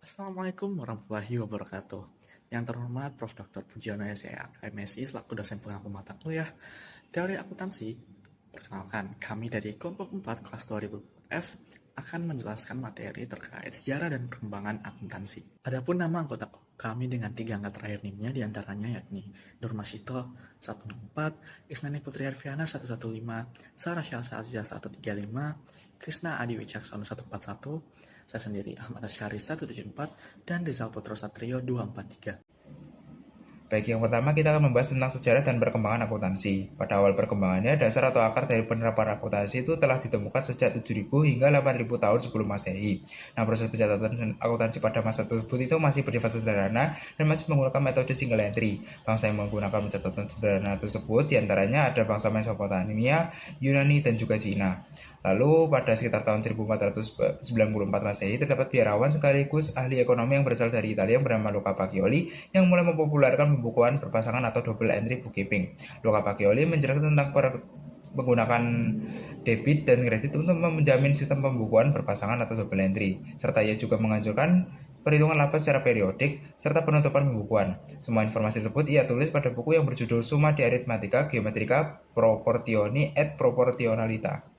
Assalamualaikum warahmatullahi wabarakatuh. Yang terhormat Prof. Dr. Pujiono SEA, MSI selaku dosen pengampu mata kuliah Teori Akuntansi. Perkenalkan, kami dari kelompok 4 kelas 2004F akan menjelaskan materi terkait sejarah dan perkembangan akuntansi. Adapun nama anggota kami dengan 3 angka terakhir NIM-nya diantaranya yakni Nur Masito 164, Ismani Putri Arfiana 115, Sarah Syalsa Azia 135, Krisna Adi Wicaksono 141, saya sendiri Ahmad Asyari 174, dan Rizal Putro Satrio 243. Baik, yang pertama kita akan membahas tentang sejarah dan perkembangan akuntansi. Pada awal perkembangannya, dasar atau akar dari penerapan akuntansi itu telah ditemukan sejak 7.000 hingga 8.000 tahun sebelum Masehi. Nah, proses pencatatan akuntansi pada masa tersebut itu masih bersifat sederhana dan masih menggunakan metode single entry. Bangsa yang menggunakan pencatatan sederhana tersebut diantaranya ada bangsa Mesopotamia, Yunani, dan juga Cina. Lalu pada sekitar tahun 1494 Masehi terdapat biarawan sekaligus ahli ekonomi yang berasal dari Italia yang bernama Luca Pacioli yang mulai mempopulerkan pembukuan berpasangan atau double entry bookkeeping. Luca Pacioli menjelaskan tentang menggunakan debit dan kredit untuk menjamin sistem pembukuan berpasangan atau double entry, serta ia juga menganjurkan perhitungan laba secara periodik, serta penutupan pembukuan. Semua informasi tersebut ia tulis pada buku yang berjudul Summa di Arithmetica Geometrica Proportioni et Proportionalita.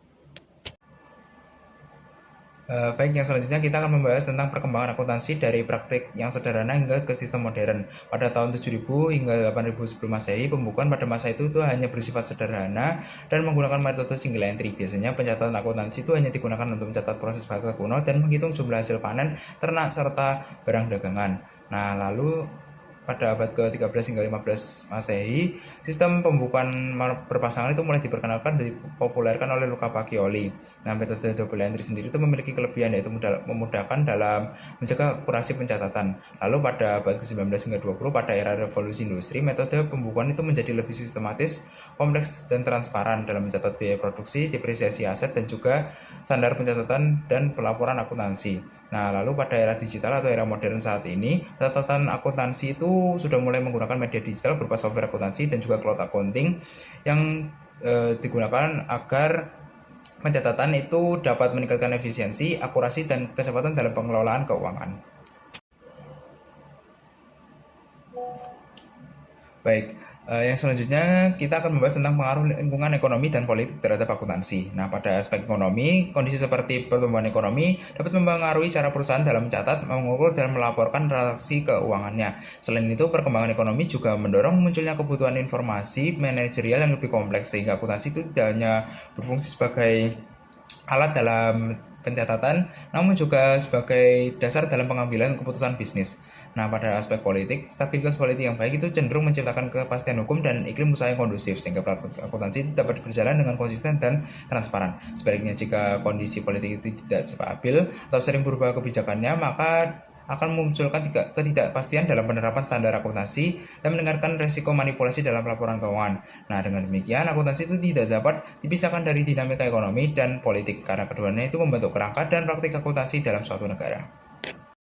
Baik, yang selanjutnya kita akan membahas tentang perkembangan akuntansi dari praktik yang sederhana hingga ke sistem modern. Pada tahun 7.000 hingga 8.000 sebelum Masehi, pembukuan pada masa itu hanya bersifat sederhana dan menggunakan metode single entry. Biasanya pencatatan akuntansi itu hanya digunakan untuk mencatat proses bakal kuno dan menghitung jumlah hasil panen, ternak, serta barang dagangan. Nah, lalu pada abad ke-13 hingga 15 Masehi, sistem pembukuan berpasangan itu mulai diperkenalkan dan dipopulerkan oleh Luca Pacioli. Nah, metode double entry sendiri itu memiliki kelebihan yaitu memudahkan dalam menjaga akurasi pencatatan. Lalu pada abad ke-19 hingga 20 pada era revolusi industri, metode pembukuan itu menjadi lebih sistematis, kompleks, dan transparan dalam mencatat biaya produksi, depresiasi aset, dan juga standar pencatatan dan pelaporan akuntansi. Nah, lalu pada era digital atau era modern saat ini, catatan akuntansi itu sudah mulai menggunakan media digital berupa software akuntansi dan juga cloud accounting yang digunakan agar pencatatan itu dapat meningkatkan efisiensi, akurasi, dan kecepatan dalam pengelolaan keuangan. Baik, yang selanjutnya kita akan membahas tentang pengaruh lingkungan ekonomi dan politik terhadap akuntansi. Nah, pada aspek ekonomi, kondisi seperti pertumbuhan ekonomi dapat mempengaruhi cara perusahaan dalam mencatat, mengukur, dan melaporkan transaksi keuangannya. Selain itu, perkembangan ekonomi juga mendorong munculnya kebutuhan informasi manajerial yang lebih kompleks, sehingga akuntansi itu tidak hanya berfungsi sebagai alat dalam pencatatan, namun juga sebagai dasar dalam pengambilan keputusan bisnis. Nah, pada aspek politik, stabilitas politik yang baik itu cenderung menciptakan kepastian hukum dan iklim usaha yang kondusif, sehingga praktik akuntansi dapat berjalan dengan konsisten dan transparan. Sebaliknya, jika kondisi politik itu tidak stabil atau sering berubah kebijakannya, maka akan memunculkan ketidakpastian dalam penerapan standar akuntansi dan meningkatkan resiko manipulasi dalam laporan keuangan. Nah, dengan demikian, akuntansi itu tidak dapat dipisahkan dari dinamika ekonomi dan politik, karena keduanya itu membentuk kerangka dan praktik akuntansi dalam suatu negara.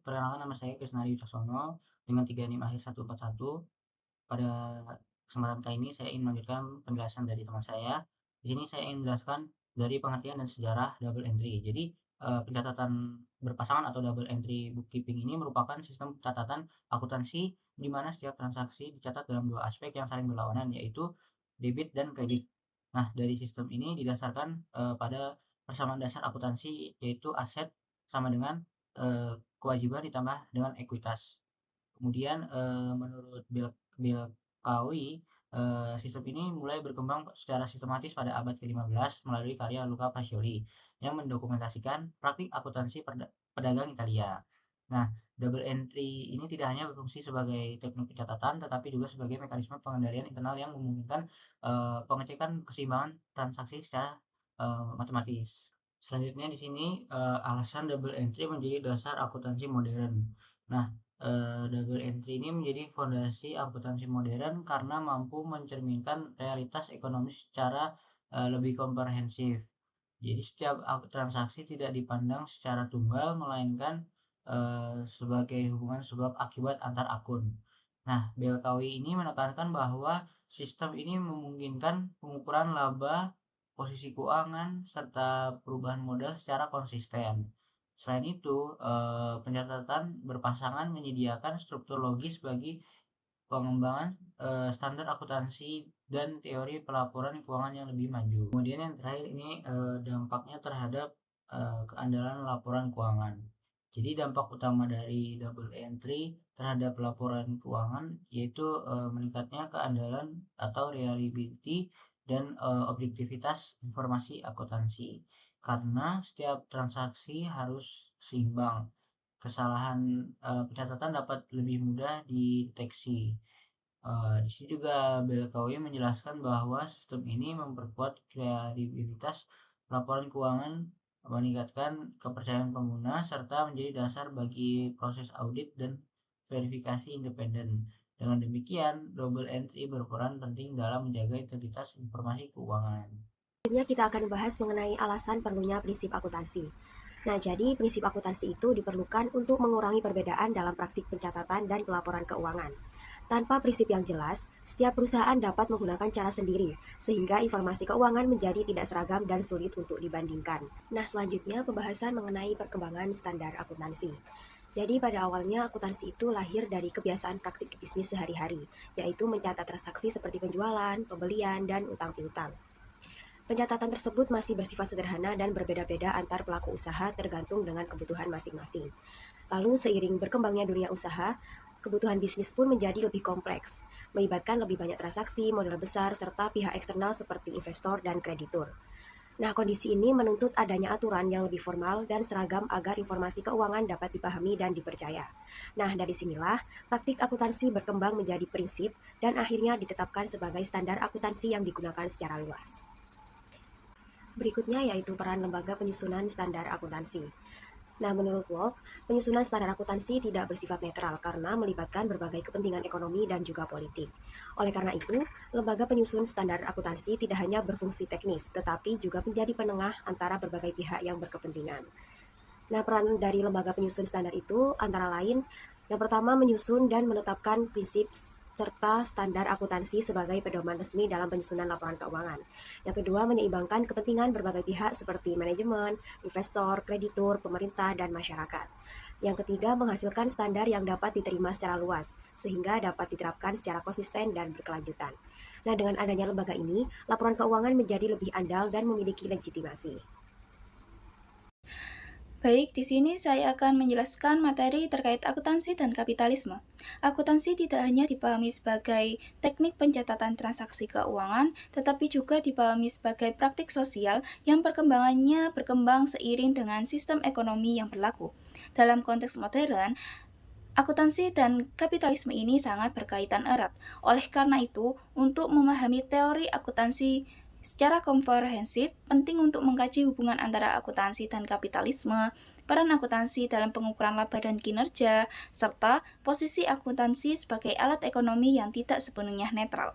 Perkenalkan, nama saya Krisna Wicaksono dengan 3 NIM akhir 141. Pada kesempatan kali ini saya ingin melanjutkan penjelasan dari teman saya. Di sini saya ingin menjelaskan dari pengertian dan sejarah double entry. Jadi, pencatatan berpasangan atau double entry bookkeeping ini merupakan sistem catatan akuntansi di mana setiap transaksi dicatat dalam dua aspek yang saling berlawanan, yaitu debit dan kredit. Nah, dari sistem ini didasarkan pada persamaan dasar akuntansi, yaitu aset sama dengan kewajiban ditambah dengan ekuitas. Kemudian, menurut Bill Kawi, sistem ini mulai berkembang secara sistematis pada abad ke-15 melalui karya Luca Pacioli yang mendokumentasikan praktik akuntansi pedagang Italia. Nah, double entry ini tidak hanya berfungsi sebagai teknik pencatatan, tetapi juga sebagai mekanisme pengendalian internal yang memungkinkan, pengecekan keseimbangan transaksi secara, matematis. Selanjutnya di sini, alasan double entry menjadi dasar akuntansi modern. Nah, double entry ini menjadi fondasi akuntansi modern karena mampu mencerminkan realitas ekonomi secara lebih komprehensif. Jadi setiap transaksi tidak dipandang secara tunggal, melainkan sebagai hubungan sebab akibat antar akun. Nah, BLKW ini menekankan bahwa sistem ini memungkinkan pengukuran laba, posisi keuangan, serta perubahan modal secara konsisten. Selain itu, pencatatan berpasangan menyediakan struktur logis bagi pengembangan standar akuntansi dan teori pelaporan keuangan yang lebih maju. Kemudian yang terakhir ini dampaknya terhadap keandalan laporan keuangan. Jadi dampak utama dari double entry terhadap laporan keuangan yaitu meningkatnya keandalan atau reliability dan objektivitas informasi akuntansi. Karena setiap transaksi harus seimbang, kesalahan pencatatan dapat lebih mudah dideteksi. Di sini juga BLKUI menjelaskan bahwa sistem ini memperkuat kredibilitas laporan keuangan, meningkatkan kepercayaan pengguna, serta menjadi dasar bagi proses audit dan verifikasi independen. Dengan demikian, double entry berperan penting dalam menjaga integritas informasi keuangan. Selanjutnya kita akan membahas mengenai alasan perlunya prinsip akuntansi. Nah, jadi prinsip akuntansi itu diperlukan untuk mengurangi perbedaan dalam praktik pencatatan dan pelaporan keuangan. Tanpa prinsip yang jelas, setiap perusahaan dapat menggunakan cara sendiri, sehingga informasi keuangan menjadi tidak seragam dan sulit untuk dibandingkan. Nah, selanjutnya pembahasan mengenai perkembangan standar akuntansi. Jadi pada awalnya akuntansi itu lahir dari kebiasaan praktik bisnis sehari-hari, yaitu mencatat transaksi seperti penjualan, pembelian, dan utang piutang. Pencatatan tersebut masih bersifat sederhana dan berbeda-beda antar pelaku usaha tergantung dengan kebutuhan masing-masing. Lalu seiring berkembangnya dunia usaha, kebutuhan bisnis pun menjadi lebih kompleks, melibatkan lebih banyak transaksi, modal besar, serta pihak eksternal seperti investor dan kreditur. Nah, kondisi ini menuntut adanya aturan yang lebih formal dan seragam agar informasi keuangan dapat dipahami dan dipercaya. Nah, dari sinilah praktik akuntansi berkembang menjadi prinsip dan akhirnya ditetapkan sebagai standar akuntansi yang digunakan secara luas. Berikutnya yaitu peran lembaga penyusunan standar akuntansi. Nah, menurut Wolf, penyusunan standar akuntansi tidak bersifat netral karena melibatkan berbagai kepentingan ekonomi dan juga politik. Oleh karena itu, lembaga penyusun standar akuntansi tidak hanya berfungsi teknis, tetapi juga menjadi penengah antara berbagai pihak yang berkepentingan. Nah, peran dari lembaga penyusun standar itu antara lain, yang pertama menyusun dan menetapkan prinsip serta standar akuntansi sebagai pedoman resmi dalam penyusunan laporan keuangan. Yang kedua, menyeimbangkan kepentingan berbagai pihak seperti manajemen, investor, kreditur, pemerintah, dan masyarakat. Yang ketiga, menghasilkan standar yang dapat diterima secara luas, sehingga dapat diterapkan secara konsisten dan berkelanjutan. Nah, dengan adanya lembaga ini, laporan keuangan menjadi lebih andal dan memiliki legitimasi. Baik, di sini saya akan menjelaskan materi terkait akuntansi dan kapitalisme. Akuntansi tidak hanya dipahami sebagai teknik pencatatan transaksi keuangan, tetapi juga dipahami sebagai praktik sosial yang perkembangannya berkembang seiring dengan sistem ekonomi yang berlaku. Dalam konteks modern, akuntansi dan kapitalisme ini sangat berkaitan erat. Oleh karena itu, untuk memahami teori akuntansi secara komprehensif, penting untuk mengkaji hubungan antara akuntansi dan kapitalisme, peran akuntansi dalam pengukuran laba dan kinerja, serta posisi akuntansi sebagai alat ekonomi yang tidak sepenuhnya netral.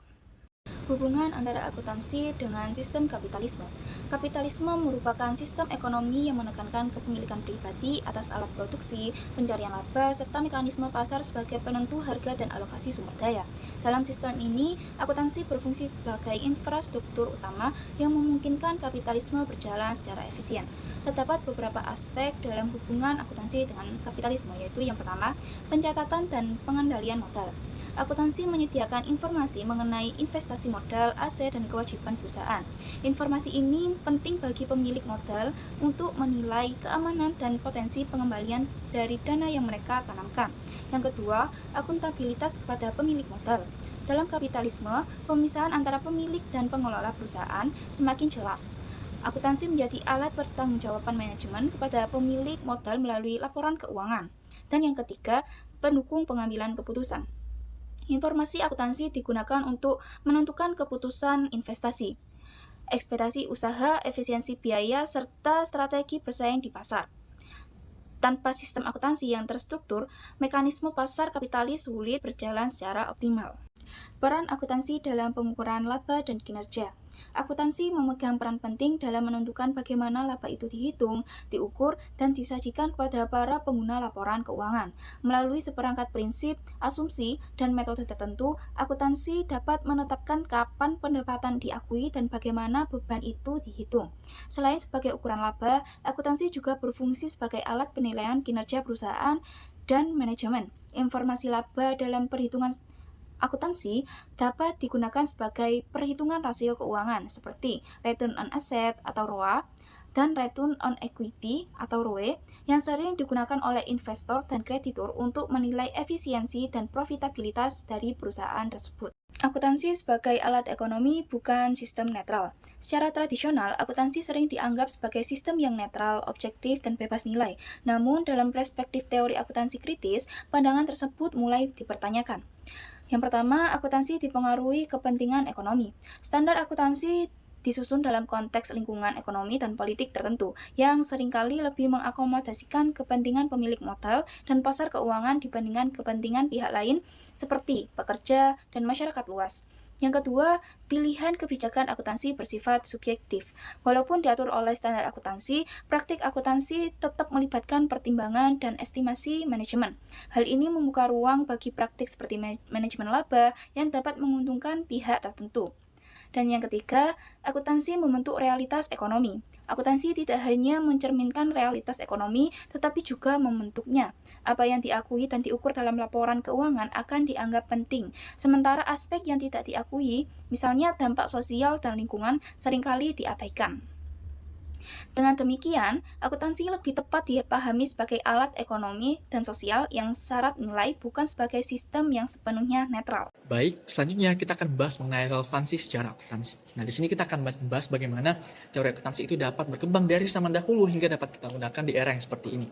Hubungan antara akuntansi dengan sistem kapitalisme. Kapitalisme merupakan sistem ekonomi yang menekankan kepemilikan pribadi atas alat produksi, pencarian laba, serta mekanisme pasar sebagai penentu harga dan alokasi sumber daya. Dalam sistem ini, akuntansi berfungsi sebagai infrastruktur utama yang memungkinkan kapitalisme berjalan secara efisien. Terdapat beberapa aspek dalam hubungan akuntansi dengan kapitalisme, yaitu yang pertama, pencatatan dan pengendalian modal. Akuntansi menyediakan informasi mengenai investasi modal, aset, dan kewajiban perusahaan. Informasi ini penting bagi pemilik modal untuk menilai keamanan dan potensi pengembalian dari dana yang mereka tanamkan. Yang kedua, akuntabilitas kepada pemilik modal. Dalam kapitalisme, pemisahan antara pemilik dan pengelola perusahaan semakin jelas. Akuntansi menjadi alat pertanggungjawaban manajemen kepada pemilik modal melalui laporan keuangan. Dan yang ketiga, pendukung pengambilan keputusan. Informasi akuntansi digunakan untuk menentukan keputusan investasi, ekspektasi usaha, efisiensi biaya, serta strategi bersaing di pasar. Tanpa sistem akuntansi yang terstruktur, mekanisme pasar kapitalis sulit berjalan secara optimal. Peran akuntansi dalam pengukuran laba dan kinerja. Akuntansi memegang peran penting dalam menentukan bagaimana laba itu dihitung, diukur, dan disajikan kepada para pengguna laporan keuangan. Melalui seperangkat prinsip, asumsi, dan metode tertentu, akuntansi dapat menetapkan kapan pendapatan diakui dan bagaimana beban itu dihitung. Selain sebagai ukuran laba, akuntansi juga berfungsi sebagai alat penilaian kinerja perusahaan dan manajemen. Informasi laba dalam perhitungan akuntansi dapat digunakan sebagai perhitungan rasio keuangan seperti return on asset atau ROA dan return on equity atau ROE yang sering digunakan oleh investor dan kreditur untuk menilai efisiensi dan profitabilitas dari perusahaan tersebut. Akuntansi sebagai alat ekonomi bukan sistem netral. Secara tradisional, akuntansi sering dianggap sebagai sistem yang netral, objektif, dan bebas nilai. Namun, dalam perspektif teori akuntansi kritis, pandangan tersebut mulai dipertanyakan. Yang pertama, akuntansi dipengaruhi kepentingan ekonomi. Standar akuntansi disusun dalam konteks lingkungan ekonomi dan politik tertentu, yang seringkali lebih mengakomodasikan kepentingan pemilik modal dan pasar keuangan dibandingkan kepentingan pihak lain seperti pekerja dan masyarakat luas. Yang kedua, pilihan kebijakan akuntansi bersifat subjektif. Walaupun diatur oleh standar akuntansi, praktik akuntansi tetap melibatkan pertimbangan dan estimasi manajemen. Hal ini membuka ruang bagi praktik seperti manajemen laba yang dapat menguntungkan pihak tertentu. Dan yang ketiga, akuntansi membentuk realitas ekonomi. Akuntansi tidak hanya mencerminkan realitas ekonomi, tetapi juga membentuknya. Apa yang diakui dan diukur dalam laporan keuangan akan dianggap penting, sementara aspek yang tidak diakui, misalnya dampak sosial dan lingkungan, seringkali diabaikan. Dengan demikian, akuntansi lebih tepat dipahami sebagai alat ekonomi dan sosial yang syarat nilai, bukan sebagai sistem yang sepenuhnya netral. Baik, selanjutnya kita akan membahas mengenai relevansi sejarah akuntansi. Nah, di sini kita akan membahas bagaimana teori akuntansi itu dapat berkembang dari zaman dahulu hingga dapat kita gunakan di era yang seperti ini.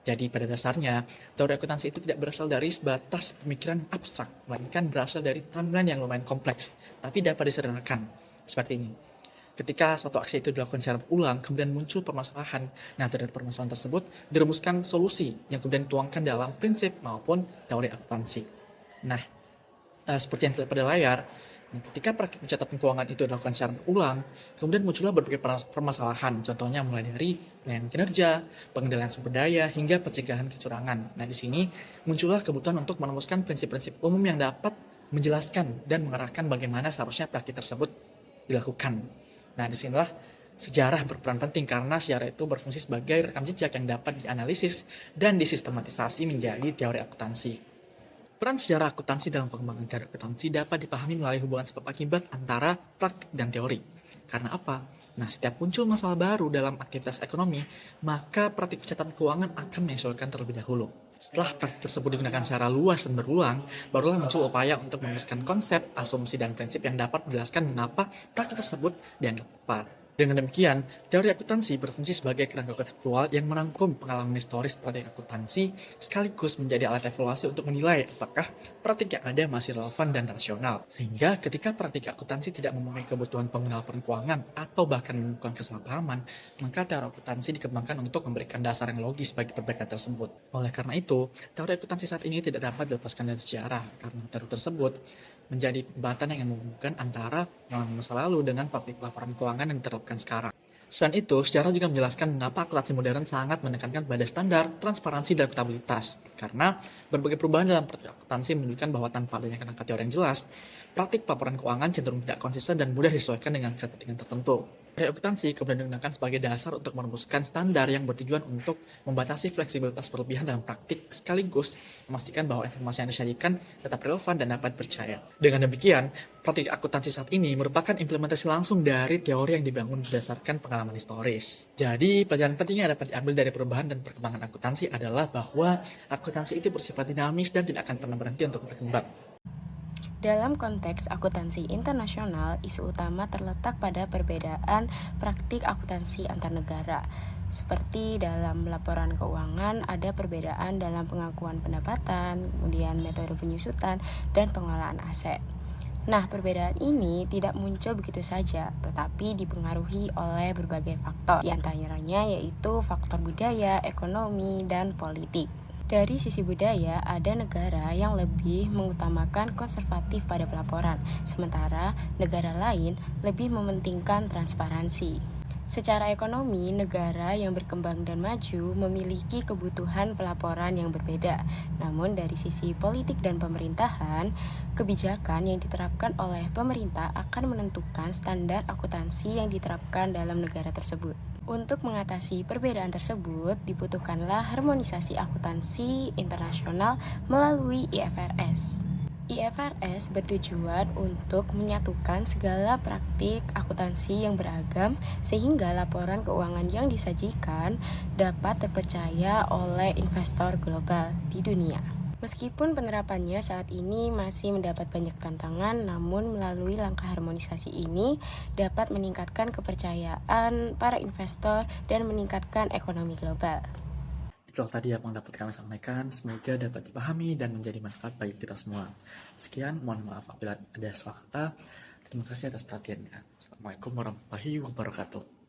Jadi pada dasarnya, teori akuntansi itu tidak berasal dari sebatas pemikiran abstrak, melainkan berasal dari timeline yang lumayan kompleks, tapi dapat disederhanakan seperti ini. Ketika suatu aksi itu dilakukan secara berulang, kemudian muncul permasalahan. Nah, dari permasalahan tersebut dirumuskan solusi yang kemudian dituangkan dalam prinsip maupun teori akuntansi. Nah, seperti yang terlihat pada layar, ketika praktik pencatatan keuangan itu dilakukan secara berulang, kemudian muncullah berbagai permasalahan. Contohnya mulai dari penilaian kinerja, pengendalian sumber daya, hingga pencegahan kecurangan. Nah, di sini muncullah kebutuhan untuk merumuskan prinsip-prinsip umum yang dapat menjelaskan dan mengarahkan bagaimana seharusnya praktik tersebut dilakukan. Nah, disinilah sejarah berperan penting karena sejarah itu berfungsi sebagai rekam jejak yang dapat dianalisis dan disistematisasi menjadi teori akuntansi. Peran sejarah akuntansi dalam pengembangan teori akuntansi dapat dipahami melalui hubungan sebab akibat antara praktik dan teori. Karena apa? Nah, setiap muncul masalah baru dalam aktivitas ekonomi, maka praktik pencatatan keuangan akan menyesuaikan terlebih dahulu. Setelah praktik tersebut digunakan secara luas dan berulang, barulah muncul upaya untuk menuliskan konsep, asumsi, dan prinsip yang dapat menjelaskan mengapa praktik tersebut dianggap tepat. Dengan demikian, teori akuntansi berfungsi sebagai kerangka konseptual yang merangkum pengalaman historis praktik akuntansi sekaligus menjadi alat evaluasi untuk menilai apakah praktik yang ada masih relevan dan rasional. Sehingga ketika praktik akuntansi tidak memenuhi kebutuhan pengguna laporan keuangan atau bahkan menimbulkan kesalahpahaman, maka teori akuntansi dikembangkan untuk memberikan dasar yang logis bagi perbaikan tersebut. Oleh karena itu, teori akuntansi saat ini tidak dapat dilepaskan dari sejarah karena teori tersebut menjadi jembatan yang menghubungkan antara pengalaman masa lalu dengan praktik laporan keuangan yang diterapkan sekarang. Selain itu, sejarah juga menjelaskan mengapa akuntansi modern sangat menekankan pada standar, transparansi, dan akuntabilitas. Karena berbagai perubahan dalam praktik akuntansi menunjukkan bahwa tanpa adanya kerangka teori yang jelas, praktik laporan keuangan cenderung tidak konsisten dan mudah disesuaikan dengan kepentingan tertentu. Teori akuntansi kemudian digunakan sebagai dasar untuk merumuskan standar yang bertujuan untuk membatasi fleksibilitas berlebihan dalam praktik sekaligus memastikan bahwa informasi yang disajikan tetap relevan dan dapat dipercaya. Dengan demikian, praktik akuntansi saat ini merupakan implementasi langsung dari teori yang dibangun berdasarkan pengalaman historis. Jadi, pelajaran penting yang dapat diambil dari perubahan dan perkembangan akuntansi adalah bahwa akuntansi itu bersifat dinamis dan tidak akan pernah berhenti untuk berkembang. Dalam konteks akuntansi internasional, isu utama terletak pada perbedaan praktik akuntansi antar negara. Seperti dalam laporan keuangan, ada perbedaan dalam pengakuan pendapatan, kemudian metode penyusutan, dan pengelolaan aset. Nah, perbedaan ini tidak muncul begitu saja, tetapi dipengaruhi oleh berbagai faktor, di antaranya yaitu faktor budaya, ekonomi, dan politik. Dari sisi budaya, ada negara yang lebih mengutamakan konservatif pada pelaporan, sementara negara lain lebih mementingkan transparansi. Secara ekonomi, negara yang berkembang dan maju memiliki kebutuhan pelaporan yang berbeda. Namun dari sisi politik dan pemerintahan, kebijakan yang diterapkan oleh pemerintah akan menentukan standar akuntansi yang diterapkan dalam negara tersebut. Untuk mengatasi perbedaan tersebut, dibutuhkanlah harmonisasi akuntansi internasional melalui IFRS. IFRS bertujuan untuk menyatukan segala praktik akuntansi yang beragam sehingga laporan keuangan yang disajikan dapat terpercaya oleh investor global di dunia. Meskipun penerapannya saat ini masih mendapat banyak tantangan, namun melalui langkah harmonisasi ini dapat meningkatkan kepercayaan para investor dan meningkatkan ekonomi global. Itulah tadi yang dapat kami sampaikan, semoga dapat dipahami dan menjadi manfaat bagi kita semua. Sekian, mohon maaf apabila ada salah kata. Terima kasih atas perhatiannya. Assalamualaikum warahmatullahi wabarakatuh.